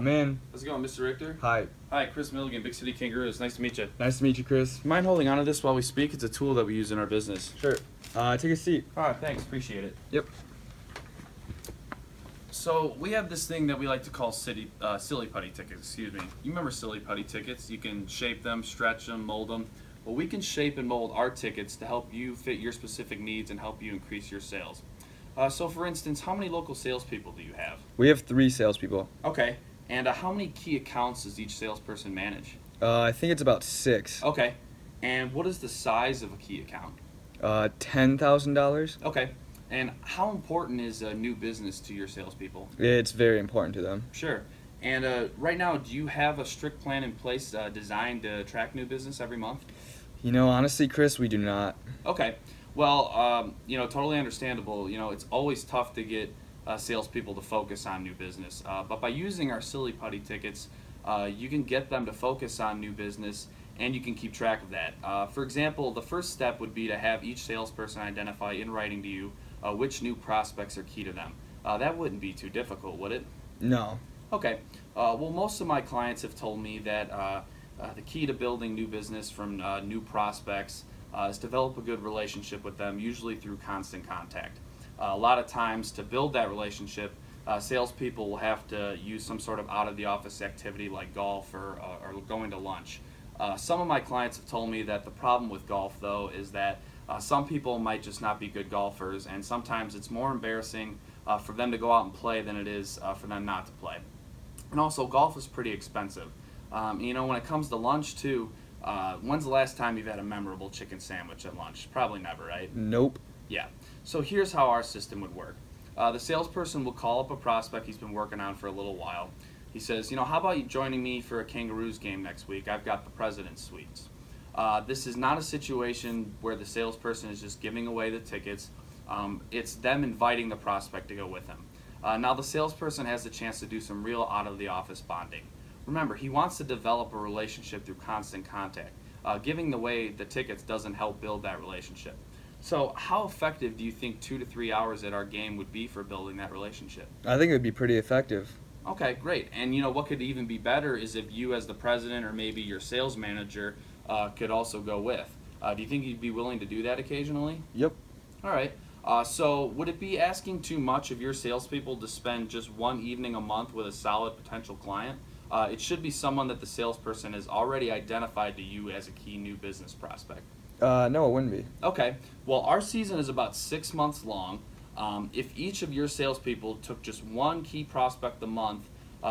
Come in. How's it going, Mr. Richter? Hi. Hi, Chris Milligan, Big City Kangaroos. Nice to meet you. Nice to meet you, Chris. Mind holding on to this while we speak? It's a tool that we use in our business. Sure. Take a seat. Thanks. Appreciate it. Yep. So we have this thing that we like to call silly putty tickets. Excuse me. You remember silly putty tickets? You can shape them, stretch them, mold them. Well, we can shape and mold our tickets to help you fit your specific needs and help you increase your sales. So, for instance, how many local salespeople do you have? We have 3 salespeople. Okay. And how many key accounts does each salesperson manage? I think it's about 6. Okay. And what is the size of a key account? $10,000. Okay. And how important is a new business to your salespeople? It's very important to them. Sure. And right now, do you have a strict plan in place designed to attract new business every month? You know, honestly, Chris, we do not. Okay. Well, totally understandable. It's always tough to get salespeople to focus on new business. But by using our silly putty tickets, you can get them to focus on new business, and you can keep track of that. For example, the first step would be to have each salesperson identify in writing to you which new prospects are key to them. That wouldn't be too difficult, would it? No. Okay. Well, most of my clients have told me that the key to building new business from new prospects is develop a good relationship with them, usually through constant contact. A lot of times, to build that relationship, salespeople will have to use some sort of out-of-the-office activity like golf or going to lunch. Some of my clients have told me that the problem with golf, though, is that some people might just not be good golfers, and sometimes it's more embarrassing for them to go out and play than it is for them not to play. And also, golf is pretty expensive. When it comes to lunch, too, when's the last time you've had a memorable chicken sandwich at lunch? Probably never, right? Nope. Yeah. So here's how our system would work. The salesperson will call up a prospect he's been working on for a little while. He says, how about you joining me for a Kangaroos game next week? I've got the President's Suites. This is not a situation where the salesperson is just giving away the tickets. It's them inviting the prospect to go with him. Now the salesperson has the chance to do some real out-of-the-office bonding. Remember, he wants to develop a relationship through constant contact. Giving away the tickets doesn't help build that relationship. So how effective do you think 2 to 3 hours at our game would be for building that relationship? I think it would be pretty effective. Okay, great. And what could even be better is if you as the president or maybe your sales manager could also go with. Do you think you'd be willing to do that occasionally? Yep. All right. So would it be asking too much of your salespeople to spend just one evening a month with a solid potential client? It should be someone that the salesperson has already identified to you as a key new business prospect. No, it wouldn't be. Okay. Well, our season is about 6 months long. If each of your salespeople took just one key prospect a month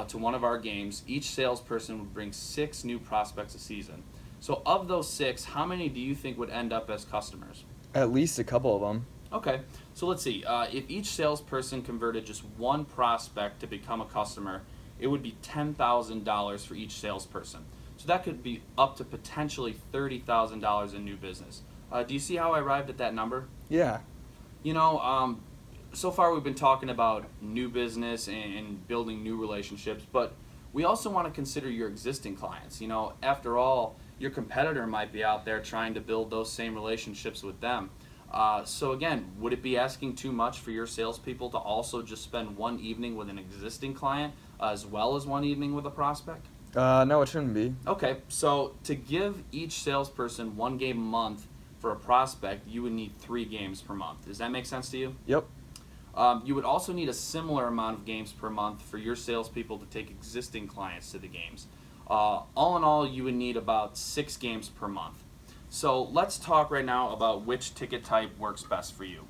to one of our games, each salesperson would bring 6 new prospects a season. So of those 6, how many do you think would end up as customers? At least a couple of them. Okay. So let's see. If each salesperson converted just one prospect to become a customer, it would be $10,000 for each salesperson. So that could be up to potentially $30,000 in new business. Do you see how I arrived at that number? Yeah. So far we've been talking about new business and building new relationships, but we also want to consider your existing clients. After all, your competitor might be out there trying to build those same relationships with them. So again, would it be asking too much for your salespeople to also just spend one evening with an existing client as well as one evening with a prospect? No, it shouldn't be. Okay, so to give each salesperson one game a month for a prospect, you would need 3 games per month. Does that make sense to you? Yep. You would also need a similar amount of games per month for your salespeople to take existing clients to the games. All in all, you would need about 6 games per month. So let's talk right now about which ticket type works best for you.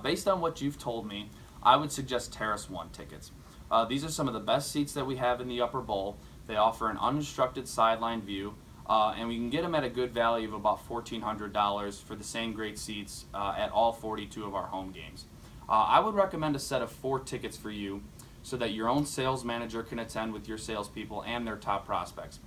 Based on what you've told me, I would suggest Terrace 1 tickets. These are some of the best seats that we have in the upper bowl. They offer an unobstructed sideline view, and we can get them at a good value of about $1,400 for the same great seats at all 42 of our home games. I would recommend a set of 4 tickets for you so that your own sales manager can attend with your salespeople and their top prospects.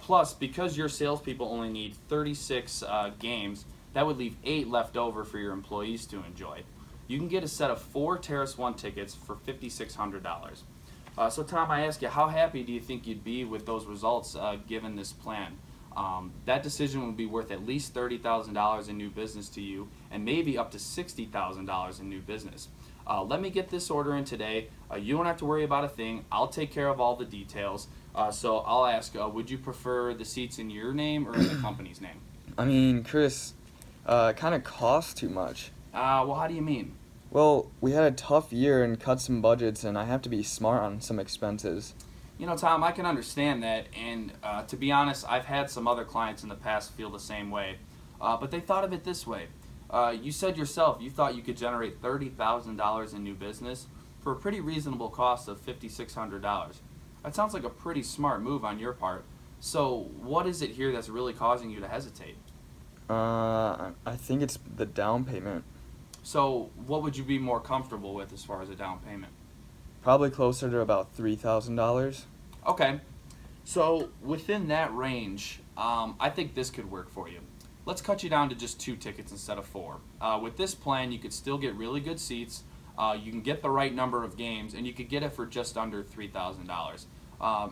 Plus, because your salespeople only need 36 games, that would leave 8 left over for your employees to enjoy. You can get a set of 4 Terrace 1 tickets for $5,600. So Tom, I ask you, how happy do you think you'd be with those results given this plan? That decision would be worth at least $30,000 in new business to you, and maybe up to $60,000 in new business. Let me get this order in today. You don't have to worry about a thing. I'll take care of all the details. So I'll ask, would you prefer the seats in your name or in the company's name? I mean, Chris, it kind of costs too much. Well, how do you mean? Well, we had a tough year and cut some budgets, and I have to be smart on some expenses. You know, Tom, I can understand that, and to be honest, I've had some other clients in the past feel the same way. But they thought of it this way. You said yourself you thought you could generate $30,000 in new business for a pretty reasonable cost of $5,600. That sounds like a pretty smart move on your part. So, what is it here that's really causing you to hesitate? I think it's the down payment. So, what would you be more comfortable with as far as a down payment? Probably closer to about $3,000. Okay, so within that range, I think this could work for you. Let's cut you down to just 2 tickets instead of 4. With this plan, you could still get really good seats. You can get the right number of games, and you could get it for just under $3,000.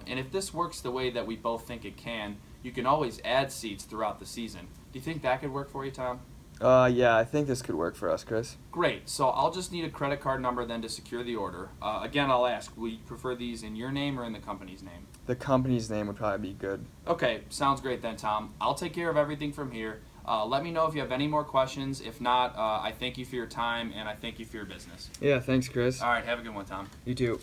And if this works the way that we both think it can, you can always add seats throughout the season. Do you think that could work for you, Tom? Yeah, I think this could work for us, Chris. Great. So I'll just need a credit card number then to secure the order. Again, I'll ask, will you prefer these in your name or in the company's name? The company's name would probably be good. Okay, sounds great then, Tom. I'll take care of everything from here. Let me know if you have any more questions. If not, I thank you for your time and I thank you for your business. Yeah, thanks, Chris. All right, have a good one, Tom. You too.